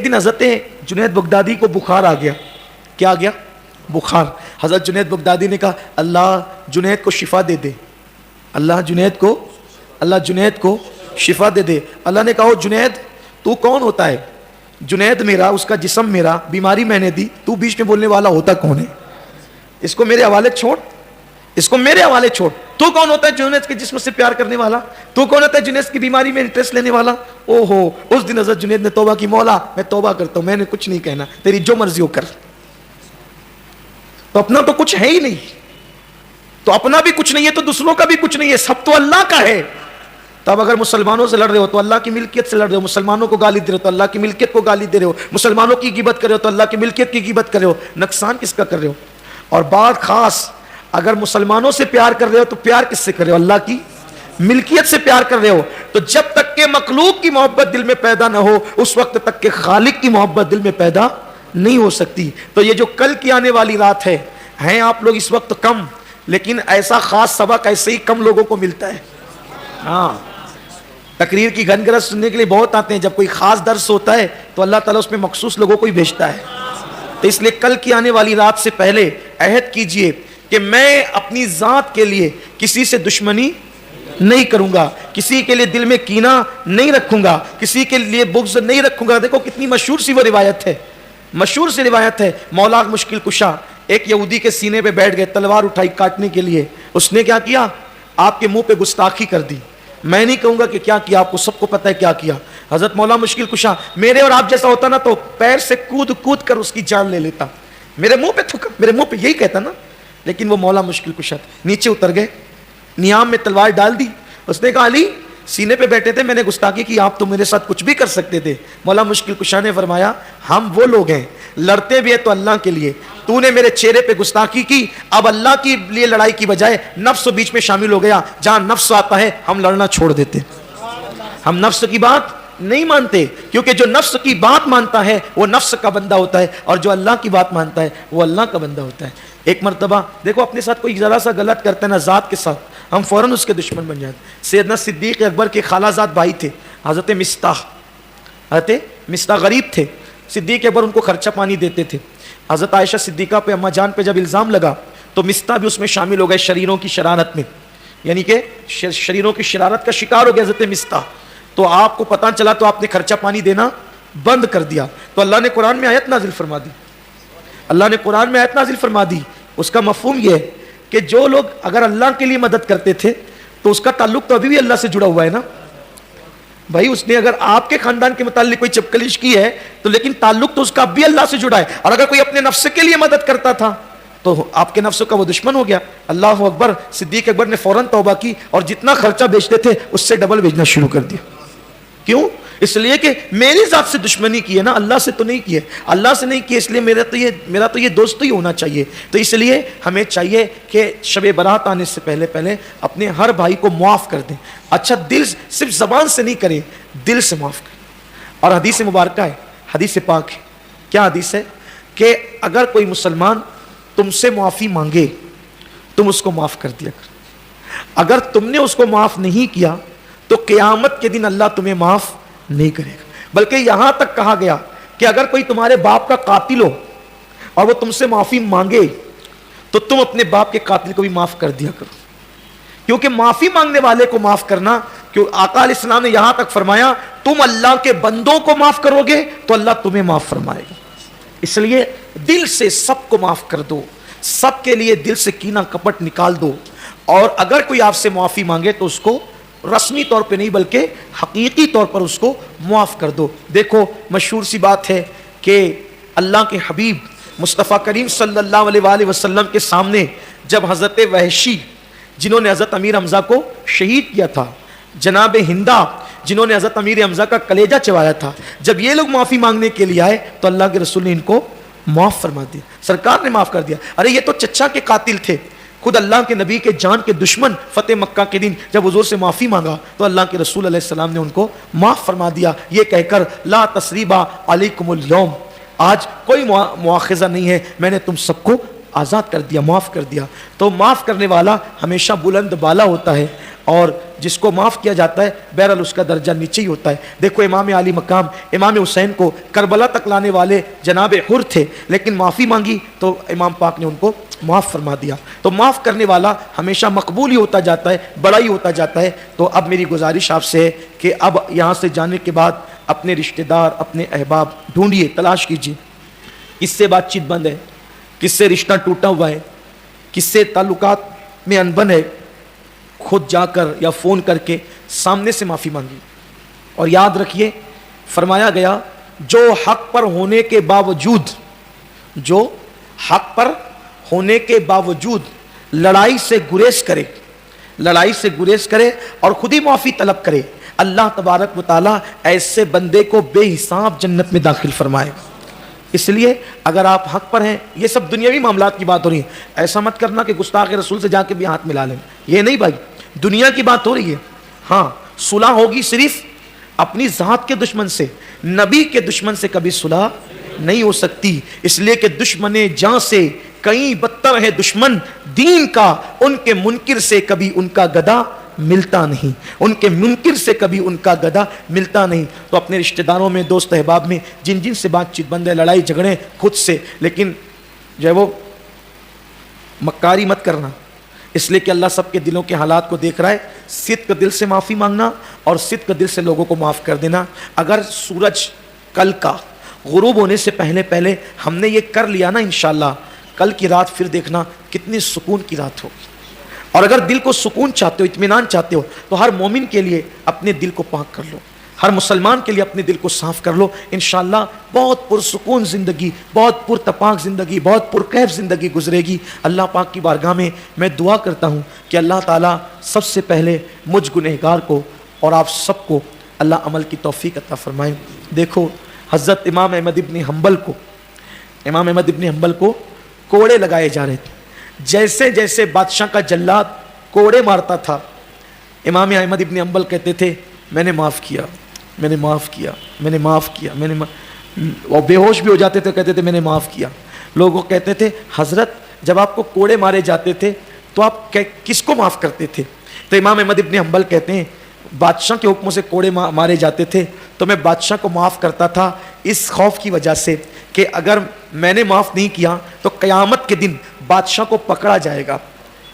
دن حضرت جنید بغدادی کو بخار آ گیا. کیا آ گیا؟ بخار. حضرت جنید بغدادی نے کہا اللہ جنید کو شفا دے دے, اللہ جنید کو شفا دے دے. اللہ نے کہا جنید تو کون ہوتا ہے؟ جنید میرا, اس کا جسم میرا, بیماری میں نے دی, تو بیچ میں بولنے والا ہوتا کون ہے؟ اس کو میرے حوالے چھوڑ, اس کو میرے حوالے چھوڑ. تو کون ہوتا ہے جنید کے جسم سے پیار کرنے والا؟ تو کون ہوتا ہے جنید کی بیماری میں انٹرسٹ لینے والا؟ او ہو, اس دن حضرت جنید نے توبہ کی, مولا میں توبہ کرتا ہوں, میں نے کچھ نہیں کہنا, تیری جو مرضی ہو کر. تو اپنا تو کچھ ہے ہی نہیں, تو اپنا بھی کچھ نہیں ہے تو دوسروں کا بھی کچھ نہیں ہے, سب تو اللہ کا ہے. تب اگر مسلمانوں سے لڑ رہے ہو تو اللہ کی ملکیت سے لڑ رہے ہو, مسلمانوں کو گالی دے رہے ہو تو اللہ کی ملکیت کو گالی دے رہے ہو, مسلمانوں کی غیبت کر رہے ہو تو اللہ کی ملکیت کی غیبت کر رہے ہو. نقصان کس کا کر رہے ہو؟ اور بات خاص, اگر مسلمانوں سے پیار کر رہے ہو تو پیار کس سے کر رہے ہو؟ اللہ کی ملکیت سے پیار کر رہے ہو. تو جب تک کہ مخلوق کی محبت دل میں پیدا نہ ہو اس وقت تک کہ خالق کی محبت دل میں پیدا نہیں ہو سکتی. تو یہ جو کل کی آنے والی رات ہے, ہیں آپ لوگ اس وقت کم, لیکن ایسا خاص سبق ایسے ہی کم لوگوں کو ملتا ہے. ہاں, تقریر کی گھن گرج سننے کے لیے بہت آتے ہیں, جب کوئی خاص درس ہوتا ہے تو اللہ تعالیٰ اس میں مخصوص لوگوں کو ہی بھیجتا ہے. تو اس لیے کل کی آنے والی رات سے پہلے عہد کیجئے کہ میں اپنی ذات کے لیے کسی سے دشمنی نہیں کروں گا, کسی کے لیے دل میں کینہ نہیں رکھوں گا, کسی کے لیے بغض نہیں رکھوں گا. دیکھو کتنی مشہور سی وہ روایت ہے, مشہور سی روایت ہے. مولا مشکل کشا ایک یہودی کے سینے پہ بیٹھ گئے, تلوار اٹھائی کاٹنے کے لیے. اس نے کیا کیا؟ آپ کے منہ پہ گستاخی کر دی. میں نہیں کہوں گا کہ کیا کیا, آپ کو سب کو پتہ ہے کیا کیا. حضرت مولا مشکل کشا میرے اور آپ جیسا ہوتا نا تو پیر سے کود کود کر اس کی جان لے لیتا. میرے منہ پہ تھوکا, میرے منہ پہ یہی کہتا نا, لیکن وہ مولا مشکل کشا نیچے اتر گئے, نیام میں تلوار ڈال دی. اس نے کہا علی سینے پہ بیٹھے تھے, میں نے گستاخی کی, آپ تو میرے ساتھ کچھ بھی کر سکتے تھے. مولا مشکل کشا نے فرمایا ہم وہ لوگ ہیں لڑتے بھی ہیں تو اللہ کے لیے, تو نے میرے چہرے پہ گستاخی کی, اب اللہ کی لیے لڑائی کی بجائے نفس بیچ میں شامل ہو گیا. جہاں نفس آتا ہے ہم لڑنا چھوڑ دیتے, ہم نفس کی بات نہیں مانتے, کیونکہ جو نفس کی بات مانتا ہے وہ نفس کا بندہ ہوتا ہے, اور جو اللہ کی بات مانتا ہے وہ اللہ کا بندہ ہوتا ہے. ایک مرتبہ دیکھو اپنے ساتھ کوئی ذرا سا غلط کرتا ہے نا ذات کے ساتھ, ہم فوراً اس کے دشمن بن جاتے. سیدنا صدیق اکبر کے خالہ زاد بھائی تھے حضرت مستاح غریب تھے. صدیق اکبر ان کو خرچہ پانی دیتے تھے. حضرت عائشہ صدیقہ پہ اما جان پہ جب الزام لگا تو مستاح بھی اس میں شامل ہو گئے شریروں کی شرارت میں, یعنی کہ شریروں کی شرارت کا شکار ہو گیا حضرت مستاح. تو آپ کو پتہ چلا تو آپ نے خرچہ پانی دینا بند کر دیا. تو اللہ نے قرآن میں آیت نازل فرما دی, اللہ نے قرآن میں آیت نازل فرما دی. اس کا مفہوم یہ ہے کہ جو لوگ اگر اللہ کے لیے مدد کرتے تھے تو اس کا تعلق تو ابھی بھی اللہ سے جڑا ہوا ہے نا بھائی. اس نے اگر آپ کے خاندان کے متعلق کوئی چپکلش کی ہے تو لیکن تعلق تو اس کا اب بھی اللہ سے جڑا ہے. اور اگر کوئی اپنے نفس کے لیے مدد کرتا تھا تو آپ کے نفس کا وہ دشمن ہو گیا. اللہ اکبر. صدیق اکبر نے فوراً توبہ کی اور جتنا خرچہ بیچتے تھے اس سے ڈبل بیچنا شروع کر دیا. کیوں؟ اس لیے کہ میری ذات سے دشمنی کی ہے نا, اللہ سے تو نہیں کی ہے, اللہ سے نہیں کی, اس لیے میرا تو یہ دوست ہی ہونا چاہیے. تو اس لیے ہمیں چاہیے کہ شب برات آنے سے پہلے اپنے ہر بھائی کو معاف کر دیں. اچھا دل صرف زبان سے نہیں کریں, دل سے معاف کریں. اور حدیث مبارکہ ہے, حدیث پاک ہے. کیا حدیث ہے؟ کہ اگر کوئی مسلمان تم سے معافی مانگے تم اس کو معاف کر دیا کر. اگر تم نے اس کو معاف نہیں کیا تو قیامت کے دن اللہ تمہیں معاف نہیں کرے گا. بلکہ یہاں تک کہا گیا کہ اگر کوئی تمہارے باپ کا قاتل ہو اور وہ تم سے معافی مانگے تو تم اپنے باپ کے قاتل کو بھی معاف کر دیا کرو, کیونکہ معافی مانگنے والے کو معاف کرنا, کیوں آقا علیہ السلام نے یہاں تک فرمایا تم اللہ کے بندوں کو معاف کرو گے تو اللہ تمہیں معاف فرمائے گا. اس لیے دل سے سب کو معاف کر دو, سب کے لیے دل سے کینہ کپٹ نکال دو. اور اگر کوئی آپ سے معافی مانگے تو اس کو رسمی طور پہ نہیں بلکہ حقیقی طور پر اس کو معاف کر دو. دیکھو مشہور سی بات ہے کہ اللہ کے حبیب مصطفیٰ کریم صلی اللہ علیہ وآلہ وسلم کے سامنے جب حضرت وحشی جنہوں نے حضرت امیر حمزہ کو شہید کیا تھا, جناب ہندا جنہوں نے حضرت امیر حمزہ کا کلیجہ چبایا تھا, جب یہ لوگ معافی مانگنے کے لیے آئے تو اللہ کے رسول نے ان کو معاف فرما دیا, سرکار نے معاف کر دیا. ارے یہ تو چچا کے قاتل تھے, خود اللہ کے نبی کے جان کے دشمن فتح مکہ کے دن جب حضور سے معافی مانگا تو اللہ کے رسول علیہ السلام نے ان کو معاف فرما دیا, یہ کہہ کر لا تثریب علیکم اليوم, آج کوئی مواخذہ نہیں ہے, میں نے تم سب کو آزاد کر دیا، معاف کر دیا. تو معاف کرنے والا ہمیشہ بلند بالا ہوتا ہے، اور جس کو معاف کیا جاتا ہے بہرحال اس کا درجہ نیچے ہی ہوتا ہے. دیکھو امام علی مقام امام حسین کو کربلا تک لانے والے جناب حر تھے، لیکن معافی مانگی تو امام پاک نے ان کو معاف فرما دیا. تو معاف کرنے والا ہمیشہ مقبول ہی ہوتا جاتا ہے، بڑا ہی ہوتا جاتا ہے. تو اب میری گزارش آپ سے ہے کہ اب یہاں سے جانے کے بعد اپنے رشتہ دار، اپنے احباب ڈھونڈیے، تلاش کیجیے کس سے بات چیت بند ہے، کس سے رشتہ ٹوٹا ہوا ہے، کس سے تعلقات میں انبن ہے. خود جا کر یا فون کر کے سامنے سے معافی مانگی. اور یاد رکھیے فرمایا گیا جو حق پر ہونے کے باوجود، جو حق پر ہونے کے باوجود لڑائی سے گریز کرے، لڑائی سے گریز کرے اور خود ہی معافی طلب کرے، اللہ تبارک و تعالیٰ ایسے بندے کو بے حساب جنت میں داخل فرمائے. اس لیے اگر آپ حق پر ہیں، یہ سب دنیاوی معاملات کی بات ہو رہی ہے، ایسا مت کرنا کہ گستاخ رسول سے جا کے بھی ہاتھ ملا لیں، یہ نہیں بھائی، دنیا کی بات ہو رہی ہے. ہاں صلح ہوگی صرف اپنی ذات کے دشمن سے، نبی کے دشمن سے کبھی صلح نہیں ہو سکتی. اس لیے کہ دشمن جاں سے کئی بدتر ہے دشمن دین کا، ان کے منکر سے کبھی ان کا گدا ملتا نہیں، ان کے منکر سے کبھی ان کا گدا ملتا نہیں. تو اپنے رشتہ داروں میں، دوست احباب میں جن جن سے بات چیت بند ہے، لڑائی جھگڑے خود سے، لیکن جو ہے وہ مکاری مت کرنا، اس لیے کہ اللہ سب کے دلوں کے حالات کو دیکھ رہا ہے. صدق دل سے معافی مانگنا اور صدق دل سے لوگوں کو معاف کر دینا. اگر سورج کل کا غروب ہونے سے پہلے پہلے ہم نے یہ کر لیا نا، انشاءاللہ کل کی رات پھر دیکھنا کتنی سکون کی رات ہوگی. اور اگر دل کو سکون چاہتے ہو، اطمینان چاہتے ہو، تو ہر مومن کے لیے اپنے دل کو پاک کر لو، ہر مسلمان کے لیے اپنے دل کو صاف کر لو. انشاءاللہ بہت پرسکون زندگی، بہت پرتپاک زندگی، بہت پرکیف زندگی گزرے گی. اللہ پاک کی بارگاہ میں میں دعا کرتا ہوں کہ اللہ تعالیٰ سب سے پہلے مجھ گنہگار کو اور آپ سب کو اللہ عمل کی توفیق عطا فرمائے. دیکھو حضرت امام احمد ابن حنبل کو کوڑے لگائے جا رہے تھے. جیسے جیسے بادشاہ کا جلاد کوڑے مارتا تھا، امام احمد ابن حنبل کہتے تھے میں نے معاف کیا، میں نے معاف کیا، میں نے معاف کیا، میں نے اور بے ہوش بھی ہو جاتے تھے، کہتے تھے میں نے معاف کیا. لوگوں کہتے تھے حضرت جب آپ کو کوڑے مارے جاتے تھے تو آپ کس کو معاف کرتے تھے؟ تو امام احمد ابن حنبل کہتے ہیں بادشاہ کے حکموں سے کوڑے مارے جاتے تھے تو میں بادشاہ کو معاف کرتا تھا اس خوف کی وجہ سے کہ اگر میں نے معاف نہیں کیا تو قیامت کے دن بادشاہ کو پکڑا جائے گا،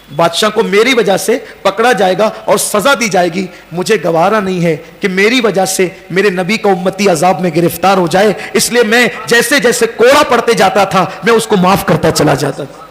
بادشاہ کو میری وجہ سے پکڑا جائے گا اور سزا دی جائے گی. مجھے گوارا نہیں ہے کہ میری وجہ سے میرے نبی کا امتی عذاب میں گرفتار ہو جائے، اس لیے میں جیسے جیسے کوڑا پڑتے جاتا تھا میں اس کو معاف کرتا چلا جاتا تھا.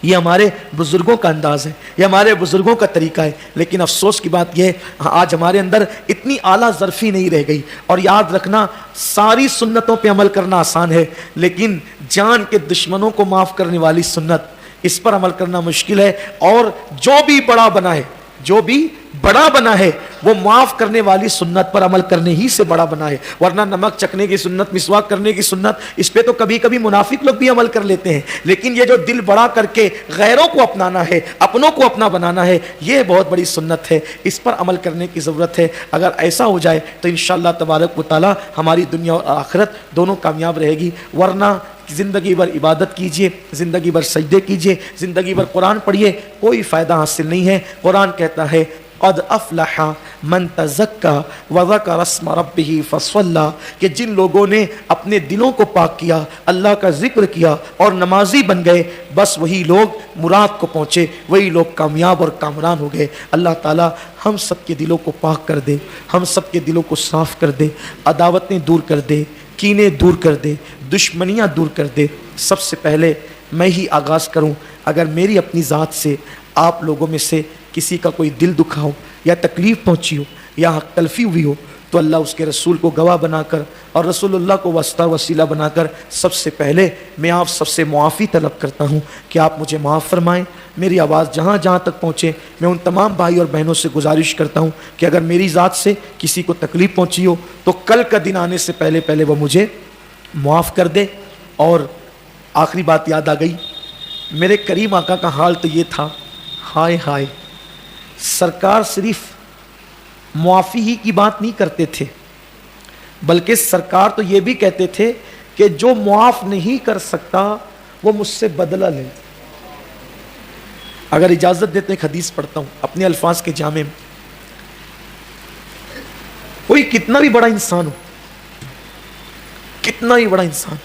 یہ ہمارے بزرگوں کا انداز ہے، یہ ہمارے بزرگوں کا طریقہ ہے. لیکن افسوس کی بات یہ ہے آج ہمارے اندر اتنی اعلیٰ ظرفی نہیں رہ گئی. اور یاد رکھنا ساری سنتوں پہ عمل کرنا آسان ہے، لیکن جان کے دشمنوں کو معاف کرنے والی سنت، اس پر عمل کرنا مشکل ہے. اور جو بھی بڑا بنا ہے، جو بھی بڑا بنا ہے وہ معاف کرنے والی سنت پر عمل کرنے ہی سے بڑا بنا ہے. ورنہ نمک چکھنے کی سنت، مسواک کرنے کی سنت، اس پہ تو کبھی کبھی منافق لوگ بھی عمل کر لیتے ہیں. لیکن یہ جو دل بڑا کر کے غیروں کو اپنانا ہے، اپنوں کو اپنا بنانا ہے، یہ بہت بڑی سنت ہے، اس پر عمل کرنے کی ضرورت ہے. اگر ایسا ہو جائے تو انشاءاللہ تبارک و تعالی ہماری دنیا اور آخرت دونوں کامیاب رہے گی. ورنہ زندگی بھر عبادت کیجئے، زندگی بھر سجدے کیجئے، زندگی بھر قرآن پڑھیے، کوئی فائدہ حاصل نہیں ہے. قرآن کہتا ہے قد افلح من تزکا وذکر اسم ربہ فصلی، کہ جن لوگوں نے اپنے دلوں کو پاک کیا، اللہ کا ذکر کیا اور نمازی بن گئے، بس وہی لوگ مراد کو پہنچے، وہی لوگ کامیاب اور کامران ہو گئے. اللہ تعالی ہم سب کے دلوں کو پاک کر دے، ہم سب کے دلوں کو صاف کر دے، عداوتیں دور کر دے، کینے دور کر دے، دشمنیاں دور کر دے. سب سے پہلے میں ہی آغاز کروں، اگر میری اپنی ذات سے آپ لوگوں میں سے کسی کا کوئی دل دکھا ہو یا تکلیف پہنچی ہو یا حق تلفی ہوئی ہو تو اللہ اس کے رسول کو گواہ بنا کر اور رسول اللہ کو واسطہ وسیلہ بنا کر سب سے پہلے میں آپ سب سے معافی طلب کرتا ہوں کہ آپ مجھے معاف فرمائیں. میری آواز جہاں جہاں تک پہنچے میں ان تمام بھائی اور بہنوں سے گزارش کرتا ہوں کہ اگر میری ذات سے کسی کو تکلیف پہنچی ہو تو کل کا دن آنے سے پہلے پہلے وہ مجھے معاف کر دے. اور آخری بات یاد آ گئی، میرے کریم آقا کا حال تو یہ تھا، ہائے ہائے، سرکار صرف معافی ہی کی بات نہیں کرتے تھے بلکہ سرکار تو یہ بھی کہتے تھے کہ جو معاف نہیں کر سکتا وہ مجھ سے بدلہ لے. اگر اجازت دیتے ایک حدیث پڑھتا ہوں اپنے الفاظ کے جامع میں. کوئی کتنا بھی بڑا انسان ہو, کتنا بھی بڑا انسان,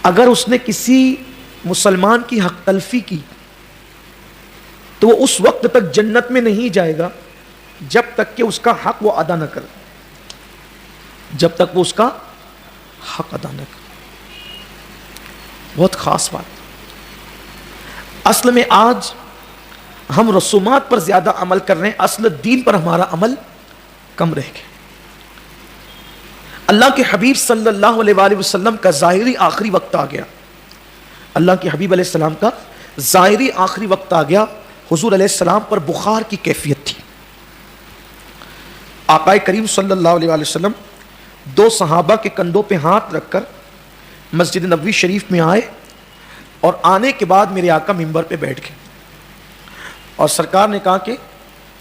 اگر اس نے کسی مسلمان کی حق تلفی کی تو وہ اس وقت تک جنت میں نہیں جائے گا جب تک کہ اس کا حق وہ ادا نہ کرے, جب تک وہ اس کا حق ادا نہ کرے. بہت خاص بات. اصل میں آج ہم رسومات پر زیادہ عمل کر رہے ہیں, اصل دین پر ہمارا عمل کم رہ گیا. اللہ کے حبیب صلی اللہ علیہ وآلہ وسلم کا ظاہری آخری وقت آ گیا. اللہ کے حبیب علیہ السلام کا ظاہری آخری وقت آ گیا. حضور علیہ السلام پر بخار کی کیفیت تھی. آقا کریم صلی اللہ علیہ وآلہ وسلم دو صحابہ کے کندھوں پہ ہاتھ رکھ کر مسجد نبوی شریف میں آئے, اور آنے کے بعد میرے آقا منبر پہ بیٹھ گئے, اور سرکار نے کہا کہ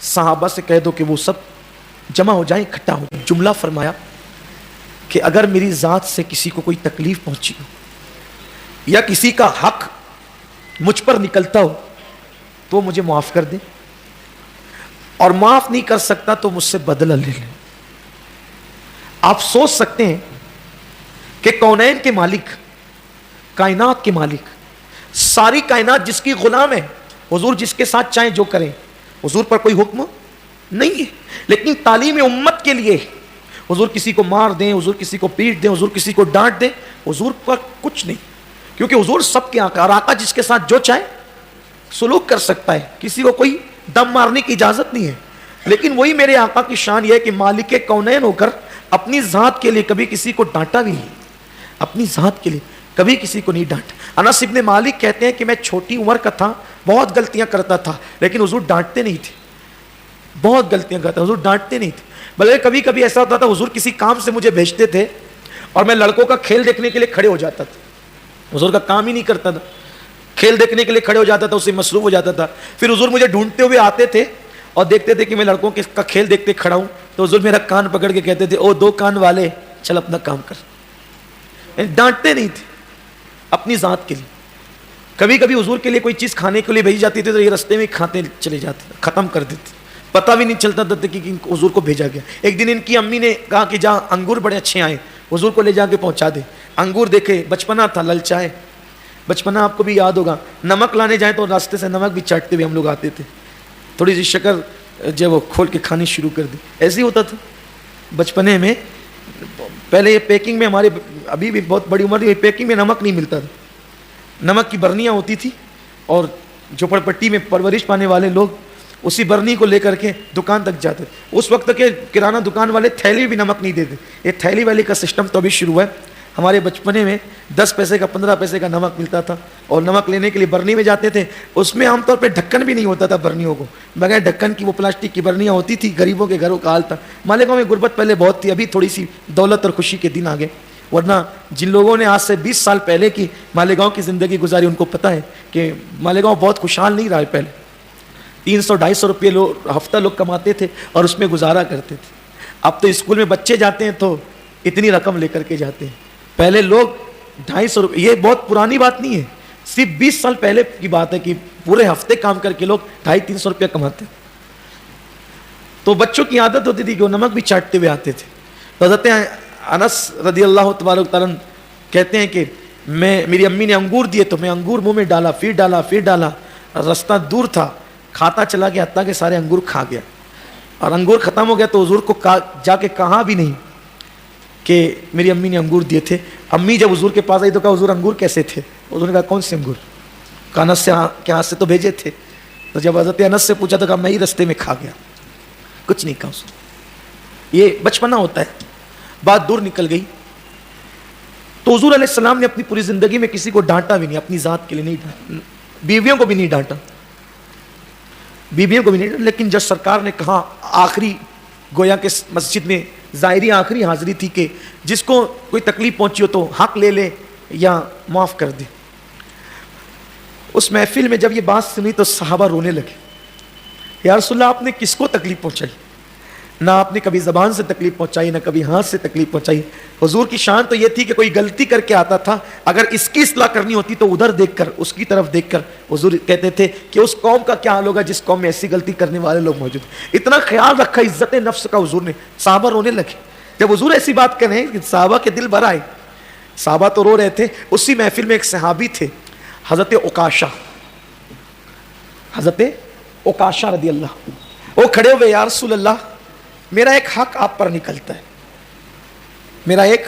صحابہ سے کہہ دو کہ وہ سب جمع ہو جائیں, اکٹھا ہو جائیں. جملہ فرمایا کہ اگر میری ذات سے کسی کو کوئی تکلیف پہنچی ہو یا کسی کا حق مجھ پر نکلتا ہو تو مجھے معاف کر دیں, اور معاف نہیں کر سکتا تو مجھ سے بدلہ لے لیں. آپ سوچ سکتے ہیں کہ کونین کے مالک, کائنات کے مالک, ساری کائنات جس کی غلام ہے, حضور جس کے ساتھ چاہیں جو کریں, حضور پر کوئی حکم نہیں ہے, لیکن تعلیم امت کے لیے حضور کسی کو مار دیں, حضور کسی کو پیٹ دیں, حضور کسی کو ڈانٹ دیں, حضور پر کچھ نہیں, کیونکہ حضور سب کے آقا, اور آقا جس کے ساتھ جو چاہے سلوک کر سکتا ہے, کسی کو کوئی دم مارنے کی اجازت نہیں ہے. لیکن وہی میرے آقا کی شان یہ ہے کہ مالک کونین ہو کر اپنی ذات کے لیے کبھی کسی کو ڈانٹا بھی نہیں, اپنی ذات کے لیے کبھی کسی کو نہیں ڈانٹا. انس ابن مالک کہتے ہیں کہ میں چھوٹی عمر کا تھا, بہت غلطیاں کرتا تھا, لیکن حضور ڈانٹتے نہیں تھے. بہت غلطیاں کرتا, حضور ڈانٹتے نہیں تھے. بلکہ کبھی کبھی ایسا ہوتا تھا حضور کسی کام سے مجھے بھیجتے تھے اور میں لڑکوں کا کھیل دیکھنے کے لیے کھڑے ہو جاتا تھا. حضور کا کام ہی نہیں کرتا تھا, کھیل دیکھنے کے لیے کھڑے ہو جاتا تھا, اسے مصروف ہو جاتا تھا. پھر حضور مجھے ڈھونڈتے ہوئے آتے تھے اور دیکھتے تھے کہ میں لڑکوں کا کھیل دیکھتے کھڑا ہوں, تو حضور میرا کان پکڑ کے کہتے تھے, او دو کان والے چل اپنا کام کر. ڈانٹتے نہیں تھے, اپنی ذات کے لیے. کبھی کبھی حضور کے لیے کوئی چیز کھانے کے لیے بھیجی جاتی تھی تو یہ رستے میں کھاتے چلے جاتے تھے, ختم کر دیتے, پتہ بھی نہیں چلتا تھا کہ حضور کو بھیجا گیا. ایک دن ان کی امی نے کہا کہ جہاں انگور بڑے اچھے آئے, حضور کو لے جا کے پہنچا دے. انگور دیکھے, بچپنا تھا, للچائے, بچپنا آپ کو بھی یاد ہوگا. نمک لانے جائیں تو راستے سے نمک بھی چاٹتے ہوئے ہم لوگ آتے تھے, تھوڑی سی شکر جب وہ کھول کے کھانی شروع کر دی. ایسے ہی ہوتا تھا بچپنے میں. پہلے یہ پیکنگ میں ہمارے, ابھی بھی بہت بڑی عمر تھی, پیکنگ میں نمک نہیں ملتا تھا, نمک کی برنیاں ہوتی تھی, اور جھوپڑ پٹی میں پرورش پانے والے لوگ اسی برنی کو لے کر کے دکان تک جاتے. اس وقت کے کرانہ دکان والے تھیلی بھی نمک نہیں دیتے. یہ تھیلی والی کا سسٹم تو ابھی شروع ہوا ہے. ہمارے بچپنے میں 10 پیسے کا 15 پیسے کا نمک ملتا تھا, اور نمک لینے کے لیے برنی میں جاتے تھے. اس میں عام طور پہ ڈھکن بھی نہیں ہوتا تھا برنیوں کو, بغیر ڈھکن کی وہ پلاسٹک کی برنیاں ہوتی تھی. غریبوں کے گھروں کا حال تھا. مالکوں میں غربت پہلے بہت تھی, ابھی تھوڑی سی دولت اور خوشی کے دن آ گئے. ورنہ جن لوگوں نے آج سے 20 سال پہلے کی مالیگاؤں کی زندگی گزاری, ان کو پتہ ہے کہ مالیگاؤں بہت خوشحال نہیں رہا ہے. پہلے 300-250 روپئے ہفتہ لوگ کماتے تھے اور اس میں گزارا کرتے تھے. اب تو اسکول میں بچے جاتے ہیں تو اتنی رقم لے کر کے جاتے ہیں. پہلے لوگ 250 روپئے, یہ بہت پرانی بات نہیں ہے, صرف 20 سال پہلے کی بات ہے کہ پورے ہفتے کام کر کے لوگ 250-300 روپیہ کماتے. تو بچوں کی عادت ہوتی تھی کہ وہ نمک بھی چاٹتے ہوئے آتے تھے. تو حضرت انس رضی اللہ تبارک تعالیٰ کہتے ہیں کہ میری امی نے انگور دیے تو میں انگور منہ میں ڈالا, پھر ڈالا. راستہ دور تھا, کھاتا چلا گیا حتیٰ کہ سارے انگور کھا گیا, اور انگور ختم ہو گیا تو حضور کو جا کے کہا بھی نہیں کہ میری امی نے انگور دیے تھے. امی جب حضور کے پاس آئی تو کہا حضور انگور کیسے تھے؟ حضور نے کہا کون سے انگور؟ کہا انس کے ہاتھ سے تو بھیجے تھے. تو جب حضرت انس سے پوچھا تو کہا میں ہی رستے میں کھا گیا, کچھ نہیں کہا اس نے. یہ بچپنا ہوتا ہے. بات دور نکل گئی. تو حضور علیہ السلام نے اپنی پوری زندگی میں کسی کو ڈانٹا بھی نہیں, اپنی ذات کے لیے نہیں ڈانٹا, بیویوں کو بھی نہیں ڈانٹا, لیکن جب سرکار نے کہا آخری گویا کہ مسجد میں ظاہری آخری حاضری تھی کہ جس کو کوئی تکلیف پہنچی ہو تو حق لے لے یا معاف کر دے. اس محفل میں جب یہ بات سنی تو صحابہ رونے لگے, یا رسول اللہ آپ نے کس کو تکلیف پہنچائی؟ نہ آپ نے کبھی زبان سے تکلیف پہنچائی، نہ کبھی ہاتھ سے تکلیف پہنچائی. حضور کی شان تو یہ تھی کہ کوئی غلطی کر کے آتا تھا، اگر اس کی اصلاح کرنی ہوتی تو ادھر دیکھ کر، اس کی طرف دیکھ کر حضور کہتے تھے کہ اس قوم کا کیا حال ہوگا جس قوم میں ایسی غلطی کرنے والے لوگ موجود ہیں. اتنا خیال رکھا عزت نفس کا حضور نے. صحابہ رونے لگے جب حضور ایسی بات کر رہے ہیں، صحابہ کے دل بھر آئے. صحابہ تو رو رہے تھے. اسی محفل میں ایک صحابی تھے حضرت عکاشہ، حضرت عکاشہ رضی اللہ. وہ کھڑے ہوئے، یا رسول اللہ میرا ایک حق آپ پر نکلتا ہے، میرا ایک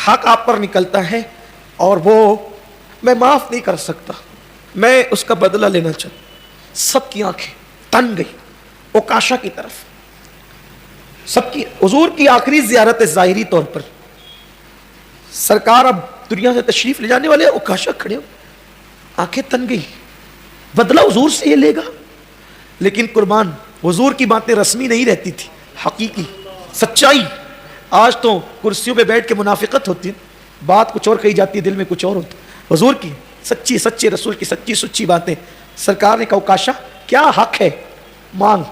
حق آپ پر نکلتا ہے اور وہ میں معاف نہیں کر سکتا، میں اس کا بدلہ لینا چاہتا. سب کی آنکھیں تن گئی عکاشہ کی طرف. سب کی حضور کی آخری زیارت ہے ظاہری طور پر. سرکار اب دنیا سے تشریف لے جانے والے، عکاشہ کھڑے ہو، آنکھیں تن گئی. بدلہ حضور سے یہ لے گا، لیکن قربان حضور کی باتیں رسمی نہیں رہتی تھی، حقیقی سچائی. آج تو کرسیوں پہ بیٹھ کے منافقت ہوتی ہے، بات کچھ اور کہی جاتی ہے، دل میں کچھ اور ہوتا. حضور کی سچی، سچے رسول کی سچی سچی باتیں. سرکار نے کہا عکاشہ کیا حق ہے، مانگ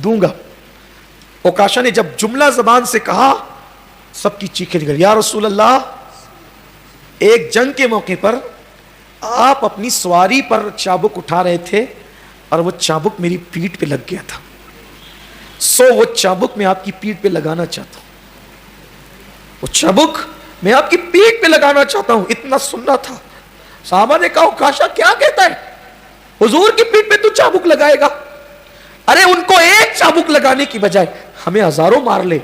دوں گا. عکاشہ نے جب جملہ زبان سے کہا، سب کی چیخیں نکل. یا رسول اللہ ایک جنگ کے موقع پر آپ اپنی سواری پر چابک اٹھا رہے تھے اور وہ چابک میری پیٹھ پہ لگ گیا تھا، سو وہ چابک میں آپ کی پیٹھ پہ لگانا چاہتا ہوں، وہ چابک میں آپ کی پیٹھ پہ لگانا چاہتا ہوں. اتنا سننا تھا. صحابہ نے کہا عکاشہ کیا کہتا ہے، حضور کی پیٹھ پہ تو چابک لگائے گا؟ ارے ان کو ایک چابک لگانے کی بجائے ہمیں ہزاروں مار لے،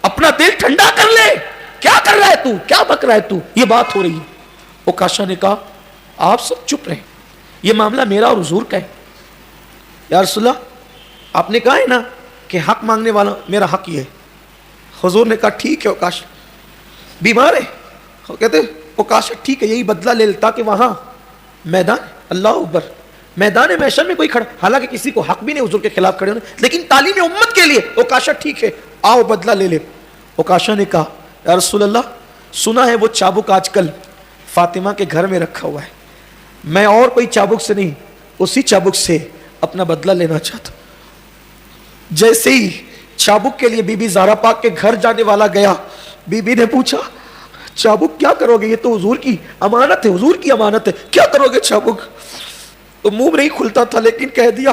اپنا دل ٹھنڈا کر لے. کیا کر رہا ہے تو، کیا بک رہا ہے تو، یہ بات ہو رہی ہے. عکاشہ نے کہا آپ سب چپ رہیں، یہ معاملہ میرا اور حضور کا ہے. یا رسول اللہ آپ نے کہا ہے نا کہ حق مانگنے والا میرا حق یہ ہے. حضور نے کہا ٹھیک ہے عکاشہ بیمار ہے. وہ کہتے عکاشہ ٹھیک ہے یہی بدلہ لے لیتا کہ وہاں میدان اللہ اکبر، میدان محشر میں کوئی کھڑا، حالانکہ کسی کو حق بھی نہیں حضور کے خلاف کھڑے ہونے، لیکن تعلیم امت کے لیے عکاشہ ٹھیک ہے آؤ بدلہ لے لے. عکاشہ نے کہا یا رسول اللہ سنا ہے وہ چابک آج کل فاطمہ کے گھر میں رکھا ہوا ہے، میں اور کوئی چابک سے نہیں اسی چابک سے اپنا بدلہ لینا چاہتا. جیسے ہی چابک کے لیے بی بی زہرا پاک کے گھر جانے والا گیا، بی بی نے پوچھا چابک کیا کرو گے، یہ تو حضور کی امانت ہے، حضور کی امانت ہے، کیا کرو گے چابک؟ تو منہ نہیں کھلتا تھا، لیکن کہہ دیا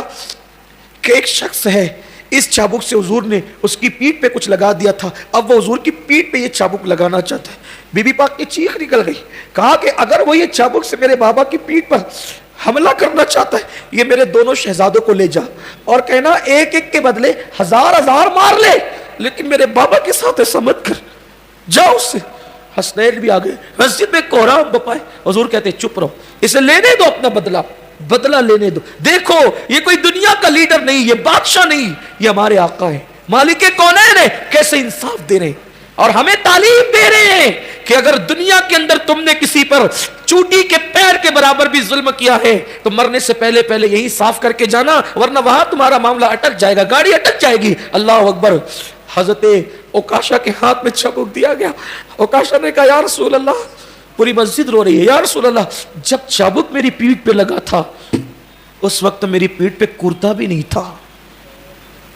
کہ ایک شخص ہے اس چابک سے حضور نے اس کی پیٹھ پہ کچھ لگا دیا تھا، اب وہ حضور کی پیٹھ پہ یہ چابک لگانا چاہتا ہے. بی بی پاک کی چیخ نکل گئی. کہا کہ اگر وہ یہ چابک سے میرے بابا کی پیٹھ پر حملہ کرنا چاہتا ہے، یہ میرے دونوں شہزادوں کو لے جا اور کہنا ایک ایک کے بدلے ہزار ہزار مار لے، لیکن میرے بابا کے ساتھ ایسا مت کر، جاؤ اس سے. حسنین بھی آگئے، مسجد میں کوہرام بپائے. حضور کہتے چپ رہو، اسے لینے دو اپنا بدلہ، بدلہ لینے دو. دیکھو یہ کوئی دنیا کا لیڈر نہیں، یہ بادشاہ نہیں، یہ ہمارے آقا ہیں، مالک کونین ہیں. کیسے انصاف دے رہے ہیں اور ہمیں تعلیم دے رہے ہیں کہ اگر دنیا کے اندر تم نے کسی پر چوٹی کے پیر کے برابر بھی ظلم کیا ہے تو مرنے سے پہلے پہلے یہی صاف کر کے جانا، ورنہ وہاں تمہارا معاملہ اٹک جائے گا، گاڑی اٹک جائے گی. اللہ اکبر. حضرت عکاشہ کے ہاتھ میں چابک دیا گیا. عکاشہ نے کہا یا رسول اللہ، پوری مسجد رو رہی ہے، یا رسول اللہ جب چابک میری پیٹھ پہ لگا تھا اس وقت میری پیٹھ پہ کرتا بھی نہیں تھا.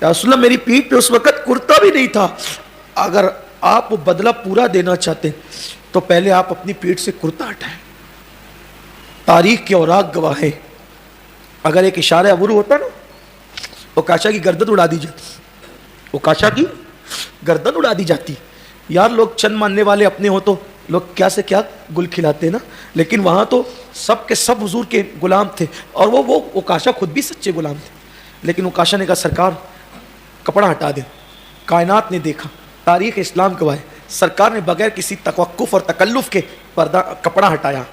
یا رسول اللہ میری پیٹھ پہ اس وقت کرتا بھی نہیں تھا. اگر آپ وہ بدلہ پورا دینا چاہتے تو پہلے آپ اپنی پیٹھ سے کرتا ہٹائیں. تاریخ کے اوراق گواہ ہے. اگر ایک اشارہ ابرو ہوتا نا، عکاشہ کی گردن اڑا دی جاتی، عکاشہ کی گردن اڑا دی جاتی. یار لوگ چند ماننے والے اپنے ہو تو لوگ کیا سے کیا گل کھلاتے نا، لیکن وہاں تو سب کے سب حضور کے غلام تھے اور وہ عکاشہ خود بھی سچے غلام تھے. لیکن عکاشہ نے کہا سرکار کپڑا ہٹا دیں. کائنات نے دیکھا، تاریخ اسلام گواہ ہے، سرکار نے بغیر کسی توقف اور تکلف کے کپڑا ہٹایا.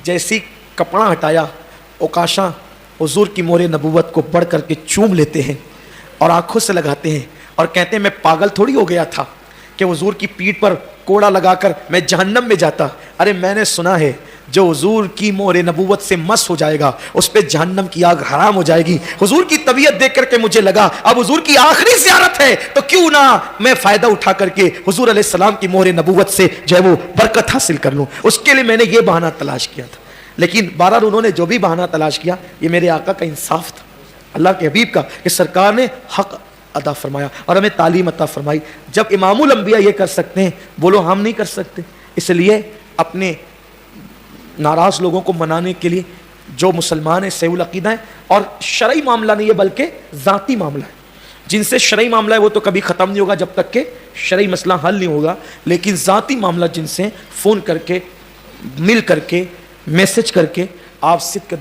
جیسی کپڑا ہٹایا عکاشہ حضور کی مہر نبوت کو بڑھ کر کے چوم لیتے ہیں اور آنکھوں سے لگاتے ہیں اور کہتے ہیں میں پاگل تھوڑی ہو گیا تھا کہ حضور کی پیٹھ پر کوڑا لگا کر میں جہنم میں جاتا. ارے میں نے سنا ہے جو حضور کی مہر نبوت سے مس ہو جائے گا اس پہ جہنم کی آگ حرام ہو جائے گی. حضور کی طبیعت دیکھ کر کے مجھے لگا اب حضور کی آخری زیارت ہے تو کیوں نہ میں فائدہ اٹھا کر کے حضور علیہ السلام کی مہر نبوت سے جو ہے وہ برکت حاصل کر لوں. اس کے لیے میں نے یہ بہانہ تلاش کیا تھا. لیکن بہرحال انہوں نے جو بھی بہانہ تلاش کیا، یہ میرے آقا کا انصاف تھا، اللہ کے حبیب کا، کہ سرکار نے حق عطا فرمایا اور ہمیں تعلیم عطا فرمائی. جب امام الانبیاء یہ کر سکتے ہیں بولو ہم نہیں کر سکتے. اس لیے اپنے ناراض لوگوں کو منانے کے لیے جو مسلمان ہیں صحیح العقیدہ ہیں, اور شرعی معاملہ نہیں ہے بلکہ ذاتی معاملہ ہے. جن سے شرعی معاملہ ہے وہ تو کبھی ختم نہیں ہوگا جب تک کہ شرعی مسئلہ حل نہیں ہوگا, لیکن ذاتی معاملہ جن سے فون کر کے, مل کر کے, میسج کر کے آپ صدق